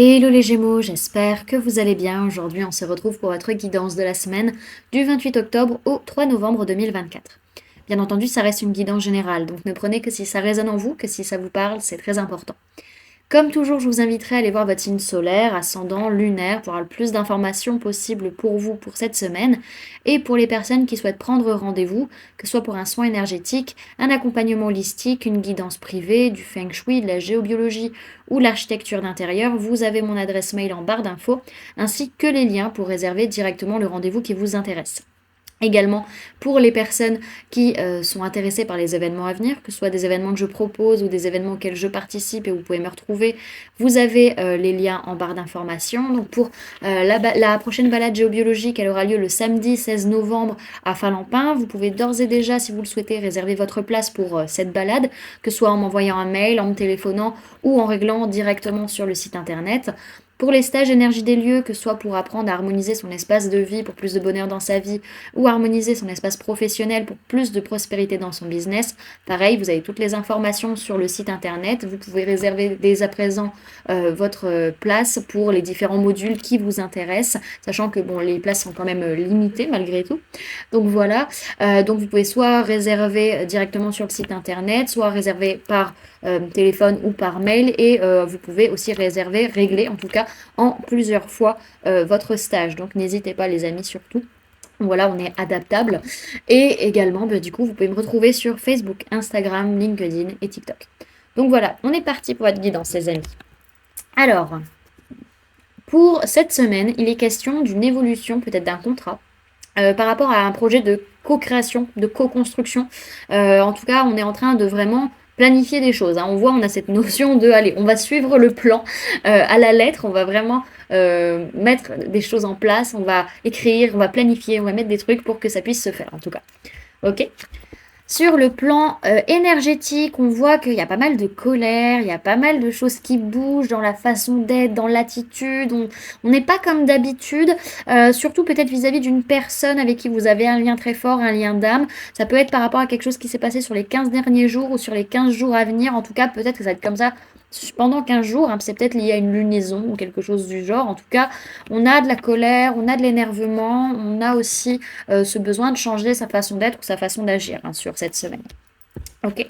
Hello les Gémeaux, j'espère que vous allez bien. Aujourd'hui, on se retrouve pour votre guidance de la semaine du 28 octobre au 3 novembre 2024. Bien entendu, ça reste une guidance générale, donc ne prenez que si ça résonne en vous, que si ça vous parle, c'est très important. Comme toujours, je vous inviterai à aller voir votre signe solaire, ascendant, lunaire, pour avoir le plus d'informations possibles pour vous pour cette semaine. Et pour les personnes qui souhaitent prendre rendez-vous, que ce soit pour un soin énergétique, un accompagnement holistique, une guidance privée, du feng shui, de la géobiologie ou l'architecture d'intérieur, vous avez mon adresse mail en barre d'infos, ainsi que les liens pour réserver directement le rendez-vous qui vous intéresse. Également pour les personnes qui sont intéressées par les événements à venir, que ce soit des événements que je propose ou des événements auxquels je participe et vous pouvez me retrouver, vous avez les liens en barre d'informations. Donc pour la prochaine balade géobiologique, elle aura lieu le samedi 16 novembre à Falampin. Vous pouvez d'ores et déjà, si vous le souhaitez, réserver votre place pour cette balade, que ce soit en m'envoyant un mail, en me téléphonant ou en réglant directement sur le site internet. Pour les stages énergie des lieux, que ce soit pour apprendre à harmoniser son espace de vie pour plus de bonheur dans sa vie ou harmoniser son espace professionnel pour plus de prospérité dans son business, pareil, vous avez toutes les informations sur le site internet. Vous pouvez réserver dès à présent votre place pour les différents modules qui vous intéressent, sachant que bon, les places sont quand même limitées malgré tout. Donc voilà, donc vous pouvez soit réserver directement sur le site internet, soit réserver par téléphone ou par mail et vous pouvez aussi réserver, régler en tout cas en plusieurs fois votre stage. Donc n'hésitez pas les amis surtout. Voilà, on est adaptable. Et également, du coup, vous pouvez me retrouver sur Facebook, Instagram, LinkedIn et TikTok. Donc voilà, on est parti pour votre guidance les amis. Alors, pour cette semaine, il est question d'une évolution peut-être d'un contrat par rapport à un projet de co-création, de co-construction. En tout cas, on est en train de vraiment planifier des choses. On voit, on a cette notion de, allez, on va suivre le plan à la lettre, on va vraiment mettre des choses en place, on va écrire, on va planifier, on va mettre des trucs pour que ça puisse se faire, en tout cas. Ok. Sur le plan énergétique, on voit qu'il y a pas mal de colère, il y a pas mal de choses qui bougent dans la façon d'être, dans l'attitude. On n'est pas comme d'habitude, surtout peut-être vis-à-vis d'une personne avec qui vous avez un lien très fort, un lien d'âme. Ça peut être par rapport à quelque chose qui s'est passé sur les 15 derniers jours ou sur les 15 jours à venir. En tout cas, peut-être que ça va être comme ça pendant 15 jours. C'est peut-être lié à une lunaison ou quelque chose du genre. En tout cas, on a de la colère, on a de l'énervement, on a aussi ce besoin de changer sa façon d'être ou sa façon d'agir sur cette semaine. Ok.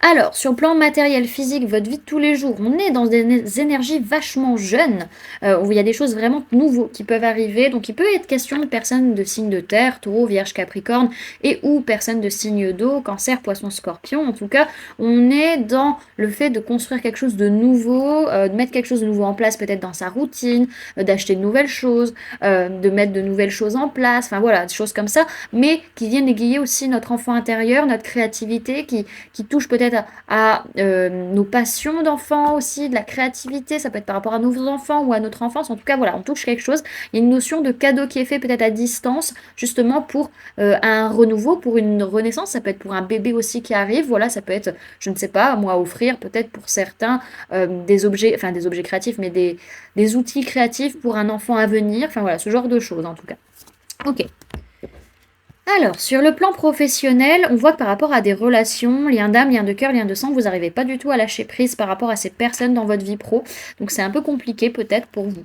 Alors, sur le plan matériel, physique, votre vie de tous les jours, on est dans des énergies vachement jeunes, où il y a des choses vraiment nouvelles qui peuvent arriver. Donc, il peut être question de personnes de signe de terre, taureau, vierge, capricorne, et ou personnes de signe d'eau, cancer, poisson, scorpion. En tout cas, on est dans le fait de construire quelque chose de nouveau, de mettre quelque chose de nouveau en place peut-être dans sa routine, d'acheter de nouvelles choses, de mettre de nouvelles choses en place, enfin voilà, des choses comme ça, mais qui viennent égayer aussi notre enfant intérieur, notre créativité, qui touche peut-être à nos passions d'enfants aussi, de la créativité, ça peut être par rapport à nos enfants ou à notre enfance, en tout cas voilà, on touche quelque chose, il y a une notion de cadeau qui est fait peut-être à distance, justement pour un renouveau, pour une renaissance, ça peut être pour un bébé aussi qui arrive, voilà, ça peut être, je ne sais pas, moi offrir peut-être pour certains des objets, enfin des objets créatifs, mais des outils créatifs pour un enfant à venir, enfin voilà, ce genre de choses en tout cas. Ok. Alors, sur le plan professionnel, on voit que par rapport à des relations, lien d'âme, lien de cœur, lien de sang, vous n'arrivez pas du tout à lâcher prise par rapport à ces personnes dans votre vie pro. Donc c'est un peu compliqué peut-être pour vous.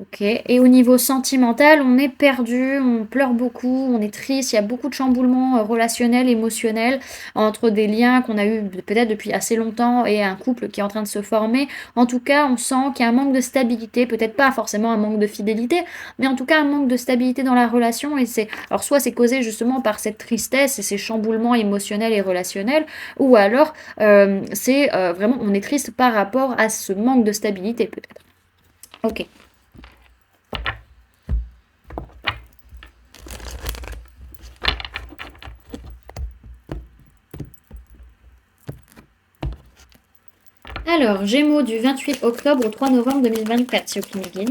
Ok, et au niveau sentimental, on est perdu, on pleure beaucoup, on est triste, il y a beaucoup de chamboulements relationnels, émotionnels entre des liens qu'on a eu peut-être depuis assez longtemps et un couple qui est en train de se former. En tout cas, on sent qu'il y a un manque de stabilité, peut-être pas forcément un manque de fidélité, mais en tout cas un manque de stabilité dans la relation. Et c'est, alors soit c'est causé justement par cette tristesse et ces chamboulements émotionnels et relationnels, ou alors c'est vraiment on est triste par rapport à ce manque de stabilité peut-être. Ok. Alors, Gémeaux du 28 octobre au 3 novembre 2024 sur Kinigin.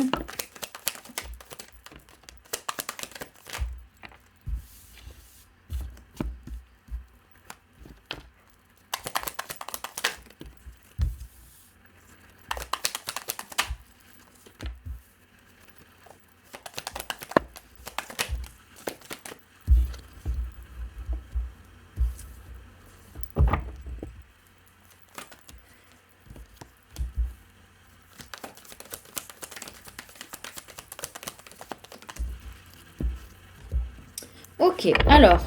Ok, alors,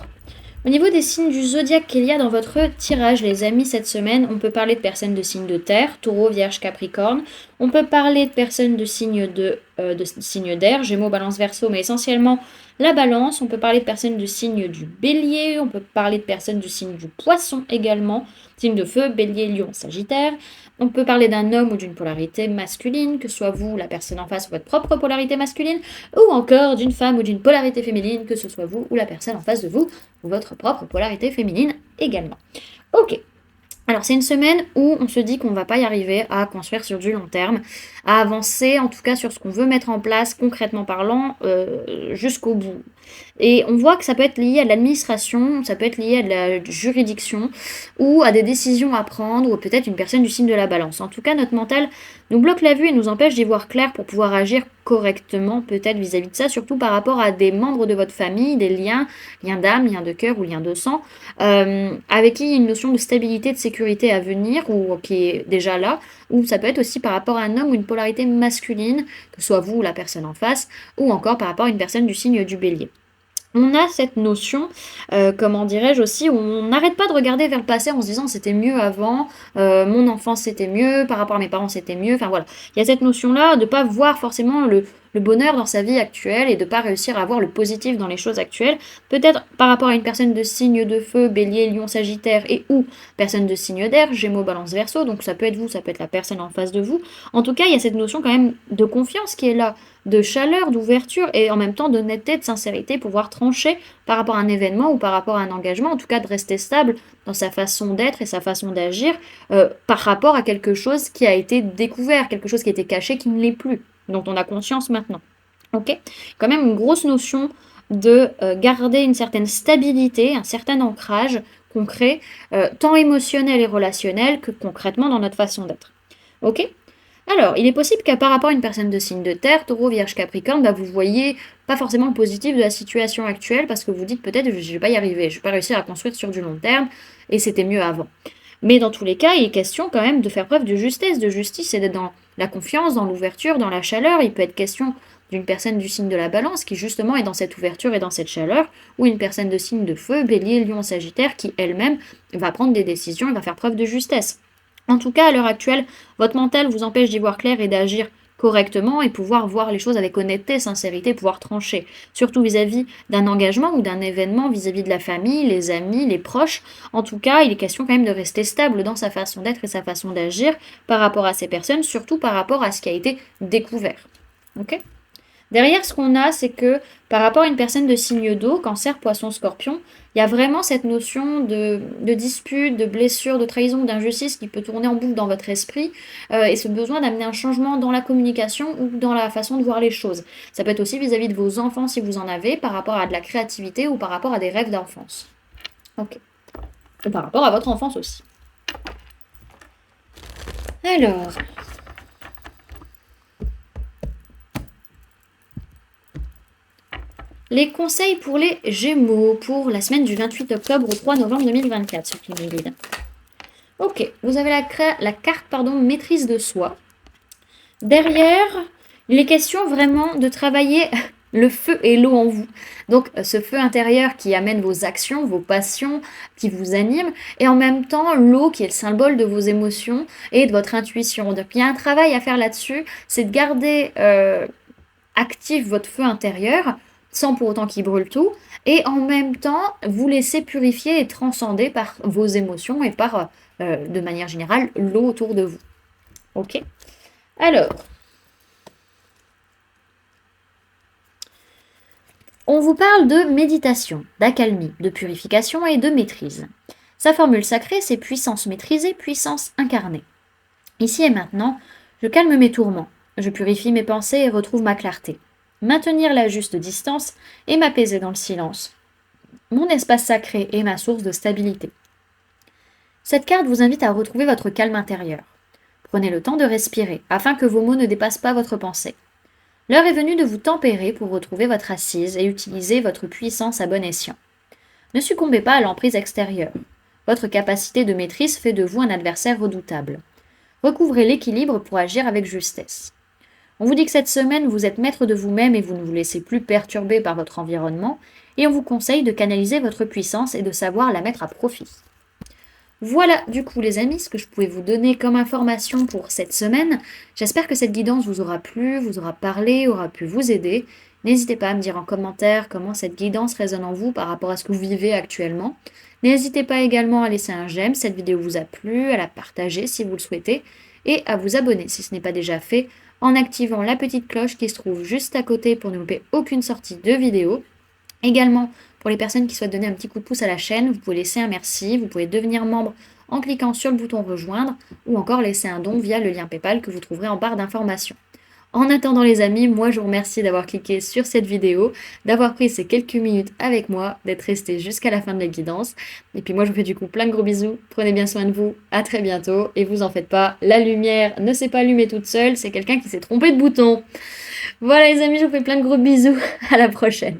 au niveau des signes du zodiaque qu'il y a dans votre tirage, les amis, cette semaine, on peut parler de personnes de signes de terre, taureau, vierge, capricorne. On peut parler de personnes de signes d'air, gémeaux, balance, verseau, mais essentiellement la balance. On peut parler de personnes du signe du bélier. On peut parler de personnes du signe du poisson également. Signe de feu, bélier, lion, sagittaire. On peut parler d'un homme ou d'une polarité masculine, que ce soit vous, la personne en face, ou votre propre polarité masculine, ou encore d'une femme ou d'une polarité féminine, que ce soit vous ou la personne en face de vous, ou votre propre polarité féminine également. Ok. Alors c'est une semaine où on se dit qu'on ne va pas y arriver à construire sur du long terme, à avancer en tout cas sur ce qu'on veut mettre en place concrètement parlant jusqu'au bout. Et on voit que ça peut être lié à l'administration, ça peut être lié à de la juridiction ou à des décisions à prendre ou peut-être une personne du signe de la balance. En tout cas, notre mental nous bloque la vue et nous empêche d'y voir clair pour pouvoir agir correctement peut-être vis-à-vis de ça, surtout par rapport à des membres de votre famille, des liens d'âme, liens de cœur ou liens de sang, avec qui il y a une notion de stabilité, de sécurité à venir ou qui est déjà là, ou ça peut être aussi par rapport à un homme ou une polarité masculine, que ce soit vous ou la personne en face, ou encore par rapport à une personne du signe du bélier. On a cette notion, comment dirais-je aussi, où on n'arrête pas de regarder vers le passé en se disant c'était mieux avant, mon enfance c'était mieux, par rapport à mes parents c'était mieux, enfin voilà. Il y a cette notion-là de ne pas voir forcément le bonheur dans sa vie actuelle et de ne pas réussir à voir le positif dans les choses actuelles. Peut-être par rapport à une personne de signe de feu, bélier, lion, sagittaire et ou personne de signe d'air, gémeaux, balance, verseau, donc ça peut être vous, ça peut être la personne en face de vous. En tout cas, il y a cette notion quand même de confiance qui est là, de chaleur, d'ouverture et en même temps d'honnêteté, de sincérité, pouvoir trancher par rapport à un événement ou par rapport à un engagement, en tout cas de rester stable dans sa façon d'être et sa façon d'agir par rapport à quelque chose qui a été découvert, quelque chose qui était caché, qui ne l'est plus, dont on a conscience maintenant. Ok. Quand même une grosse notion de garder une certaine stabilité, un certain ancrage concret, tant émotionnel et relationnel que concrètement dans notre façon d'être. Ok. Alors, il est possible qu'à par rapport à une personne de signe de terre, taureau, vierge, capricorne, vous voyez pas forcément le positif de la situation actuelle parce que vous dites peut-être je vais pas y arriver, je vais pas réussir à construire sur du long terme et c'était mieux avant. Mais dans tous les cas, il est question quand même de faire preuve de justesse, de justice et d'être dans la confiance, dans l'ouverture, dans la chaleur. Il peut être question d'une personne du signe de la balance qui justement est dans cette ouverture et dans cette chaleur, ou une personne de signe de feu, bélier, lion, sagittaire, qui elle-même va prendre des décisions et va faire preuve de justesse. En tout cas, à l'heure actuelle, votre mental vous empêche d'y voir clair et d'agir correctement et pouvoir voir les choses avec honnêteté, sincérité, pouvoir trancher, surtout vis-à-vis d'un engagement ou d'un événement, vis-à-vis de la famille, les amis, les proches. En tout cas, il est question quand même de rester stable dans sa façon d'être et sa façon d'agir par rapport à ces personnes, surtout par rapport à ce qui a été découvert. Ok ? Derrière, ce qu'on a, c'est que par rapport à une personne de signe d'eau, cancer, poisson, scorpion, il y a vraiment cette notion de dispute, de blessure, de trahison, d'injustice qui peut tourner en boucle dans votre esprit et ce besoin d'amener un changement dans la communication ou dans la façon de voir les choses. Ça peut être aussi vis-à-vis de vos enfants si vous en avez, par rapport à de la créativité ou par rapport à des rêves d'enfance. Ok. Et par rapport à votre enfance aussi. Alors, les conseils pour les Gémeaux pour la semaine du 28 octobre au 3 novembre 2024, ceux qui me guident. Ok, vous avez la carte maîtrise de soi. Derrière, il est question vraiment de travailler le feu et l'eau en vous. Donc ce feu intérieur qui amène vos actions, vos passions, qui vous anime, et en même temps l'eau qui est le symbole de vos émotions et de votre intuition. Donc il y a un travail à faire là-dessus, c'est de garder actif votre feu intérieur, sans pour autant qu'il brûle tout, et en même temps vous laisser purifier et transcender par vos émotions et par, de manière générale, l'eau autour de vous. Ok ? Alors, on vous parle de méditation, d'accalmie, de purification et de maîtrise. Sa formule sacrée, c'est puissance maîtrisée, puissance incarnée. Ici et maintenant, je calme mes tourments, je purifie mes pensées et retrouve ma clarté. Maintenir la juste distance et m'apaiser dans le silence. Mon espace sacré est ma source de stabilité. Cette carte vous invite à retrouver votre calme intérieur. Prenez le temps de respirer, afin que vos mots ne dépassent pas votre pensée. L'heure est venue de vous tempérer pour retrouver votre assise et utiliser votre puissance à bon escient. Ne succombez pas à l'emprise extérieure. Votre capacité de maîtrise fait de vous un adversaire redoutable. Recouvrez l'équilibre pour agir avec justesse. On vous dit que cette semaine, vous êtes maître de vous-même et vous ne vous laissez plus perturber par votre environnement, et on vous conseille de canaliser votre puissance et de savoir la mettre à profit. Voilà du coup les amis ce que je pouvais vous donner comme information pour cette semaine. J'espère que cette guidance vous aura plu, vous aura parlé, aura pu vous aider. N'hésitez pas à me dire en commentaire comment cette guidance résonne en vous par rapport à ce que vous vivez actuellement. N'hésitez pas également à laisser un j'aime si cette vidéo vous a plu, à la partager si vous le souhaitez et à vous abonner si ce n'est pas déjà fait en activant la petite cloche qui se trouve juste à côté pour ne louper aucune sortie de vidéo. Également, pour les personnes qui souhaitent donner un petit coup de pouce à la chaîne, vous pouvez laisser un merci, vous pouvez devenir membre en cliquant sur le bouton rejoindre ou encore laisser un don via le lien PayPal que vous trouverez en barre d'informations. En attendant les amis, moi je vous remercie d'avoir cliqué sur cette vidéo, d'avoir pris ces quelques minutes avec moi, d'être resté jusqu'à la fin de la guidance. Et puis moi je vous fais du coup plein de gros bisous, prenez bien soin de vous, à très bientôt et vous en faites pas, la lumière ne s'est pas allumée toute seule, c'est quelqu'un qui s'est trompé de bouton. Voilà les amis, je vous fais plein de gros bisous, à la prochaine.